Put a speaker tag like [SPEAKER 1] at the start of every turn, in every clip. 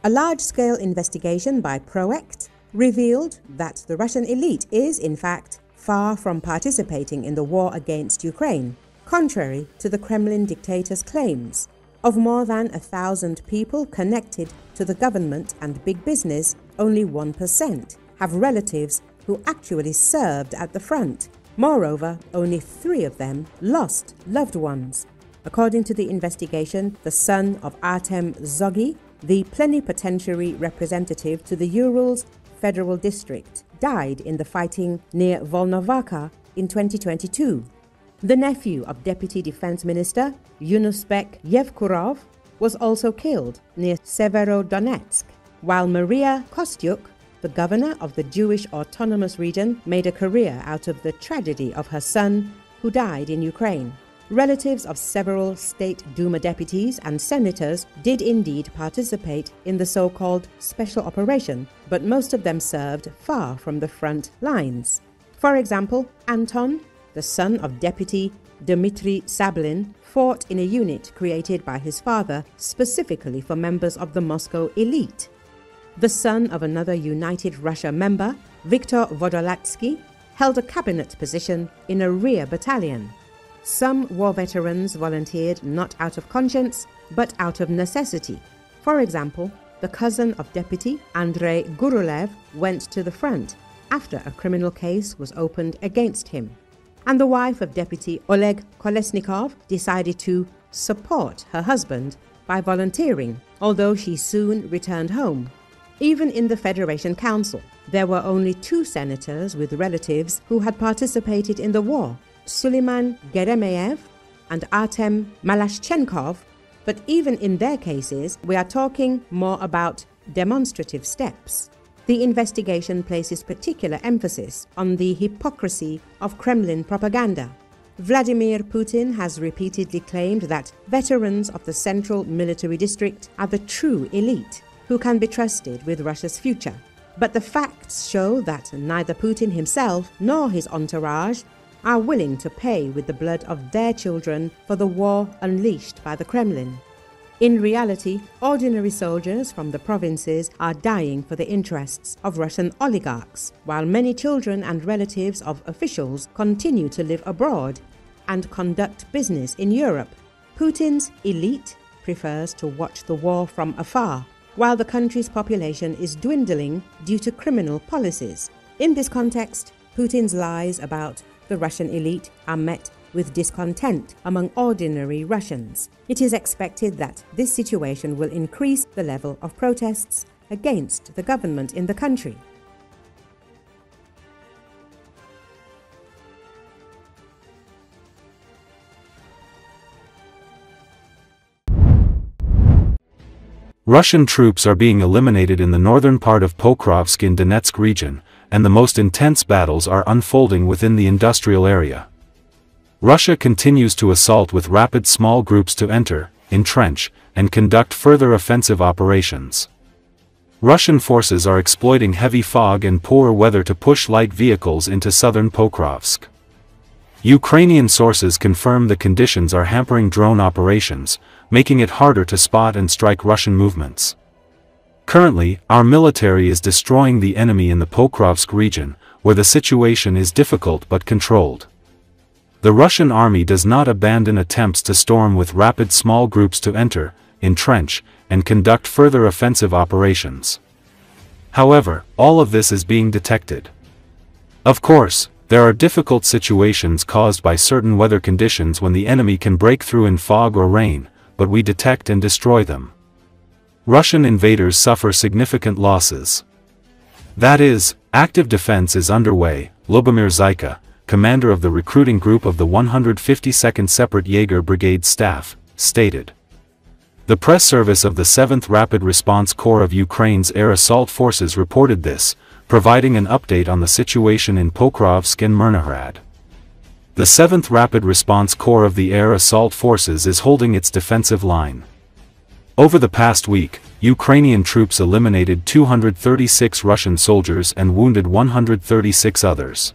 [SPEAKER 1] A large-scale investigation by Proekt revealed that the Russian elite is, in fact, far from participating in the war against Ukraine, contrary to the Kremlin dictator's claims. Of more than 1,000 people connected to the government and big business, only 1% have relatives who actually served at the front. Moreover, only 3 of them lost loved ones. According to the investigation, the son of Artem Zhogi, the plenipotentiary representative to the Urals Federal District, died in the fighting near Volnovakha in 2022. The nephew of Deputy Defense Minister Yunus-Bek Yevkurov was also killed near Severodonetsk, while Maria Kostyuk, the governor of the Jewish Autonomous Region, made a career out of the tragedy of her son, who died in Ukraine. Relatives of several State Duma deputies and senators did indeed participate in the so-called special operation, but most of them served far from the front lines. For example, Anton, the son of Deputy Dmitry Sablin, fought in a unit created by his father specifically for members of the Moscow elite. The son of another United Russia member, Viktor Vodolatsky, held a cabinet position in a rear battalion. Some war veterans volunteered not out of conscience, but out of necessity. For example, the cousin of Deputy Andrei Gurulev went to the front after a criminal case was opened against him. And the wife of Deputy Oleg Kolesnikov decided to support her husband by volunteering, although she soon returned home. Even in the Federation Council, there were only 2 senators with relatives who had participated in the war, Suleiman Geremeyev and Artem Malashchenkov, but even in their cases, we are talking more about demonstrative steps. The investigation places particular emphasis on the hypocrisy of Kremlin propaganda. Vladimir Putin has repeatedly claimed that veterans of the Central Military District are the true elite who can be trusted with Russia's future. But the facts show that neither Putin himself nor his entourage are willing to pay with the blood of their children for the war unleashed by the Kremlin. In reality, ordinary soldiers from the provinces are dying for the interests of Russian oligarchs, while many children and relatives of officials continue to live abroad and conduct business in Europe. Putin's elite prefers to watch the war from afar, while the country's population is dwindling due to criminal policies. In this context, Putin's lies about the Russian elite are met with discontent among ordinary Russians. It is expected that this situation will increase the level of protests against the government in the country.
[SPEAKER 2] Russian troops are being eliminated in the northern part of Pokrovsk in Donetsk region, and the most intense battles are unfolding within the industrial area. Russia continues to assault with rapid small groups to enter, entrench, and conduct further offensive operations. Russian forces are exploiting heavy fog and poor weather to push light vehicles into southern Pokrovsk. Ukrainian sources confirm the conditions are hampering drone operations, making it harder to spot and strike Russian movements. Currently, our military is destroying the enemy in the Pokrovsk region, where the situation is difficult but controlled. The Russian army does not abandon attempts to storm with rapid small groups to enter, entrench, and conduct further offensive operations. However, all of this is being detected. Of course, there are difficult situations caused by certain weather conditions when the enemy can break through in fog or rain, but we detect and destroy them. Russian invaders suffer significant losses. That is, active defense is underway, Lubomir Zyka, commander of the recruiting group of the 152nd Separate Jaeger Brigade staff, stated. The press service of the 7th Rapid Response Corps of Ukraine's air assault forces reported this, providing an update on the situation in Pokrovsk and Myrnohrad. The 7th Rapid Response Corps of the Air Assault Forces is holding its defensive line. Over the past week, Ukrainian troops eliminated 236 Russian soldiers and wounded 136 others.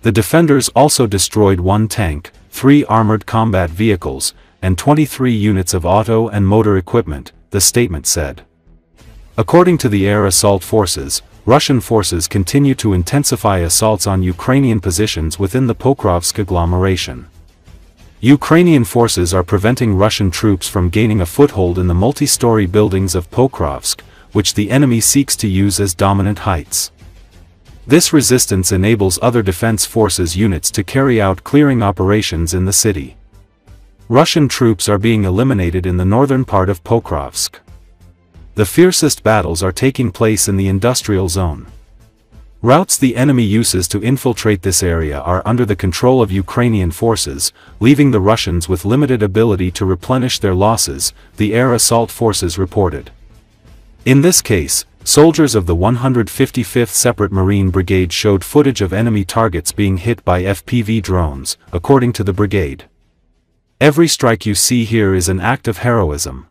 [SPEAKER 2] The defenders also destroyed 1 tank, 3 armored combat vehicles, and 23 units of auto and motor equipment, the statement said. According to the air assault forces, Russian forces continue to intensify assaults on Ukrainian positions within the Pokrovsk agglomeration. Ukrainian forces are preventing Russian troops from gaining a foothold in the multi-story buildings of Pokrovsk, which the enemy seeks to use as dominant heights. This resistance enables other defense forces units to carry out clearing operations in the city. Russian troops are being eliminated in the northern part of Pokrovsk. The fiercest battles are taking place in the industrial zone. Routes the enemy uses to infiltrate this area are under the control of Ukrainian forces, leaving the Russians with limited ability to replenish their losses, the air assault forces reported. In this case, soldiers of the 155th Separate Marine Brigade showed footage of enemy targets being hit by FPV drones, according to the brigade. Every strike you see here is an act of heroism.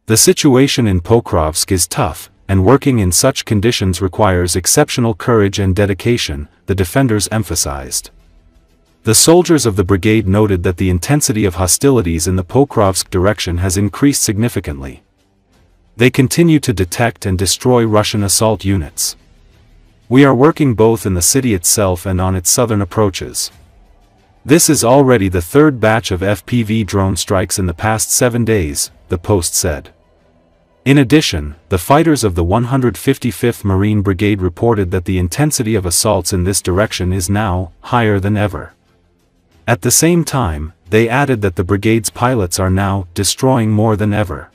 [SPEAKER 2] The situation in Pokrovsk is tough, and working in such conditions requires exceptional courage and dedication, the defenders emphasized. The soldiers of the brigade noted that the intensity of hostilities in the Pokrovsk direction has increased significantly. They continue to detect and destroy Russian assault units. We are working both in the city itself and on its southern approaches. This is already the third batch of FPV drone strikes in the past 7 days, the Post said. In addition, the fighters of the 155th Marine Brigade reported that the intensity of assaults in this direction is now higher than ever. At the same time, they added that the brigade's pilots are now destroying more than ever.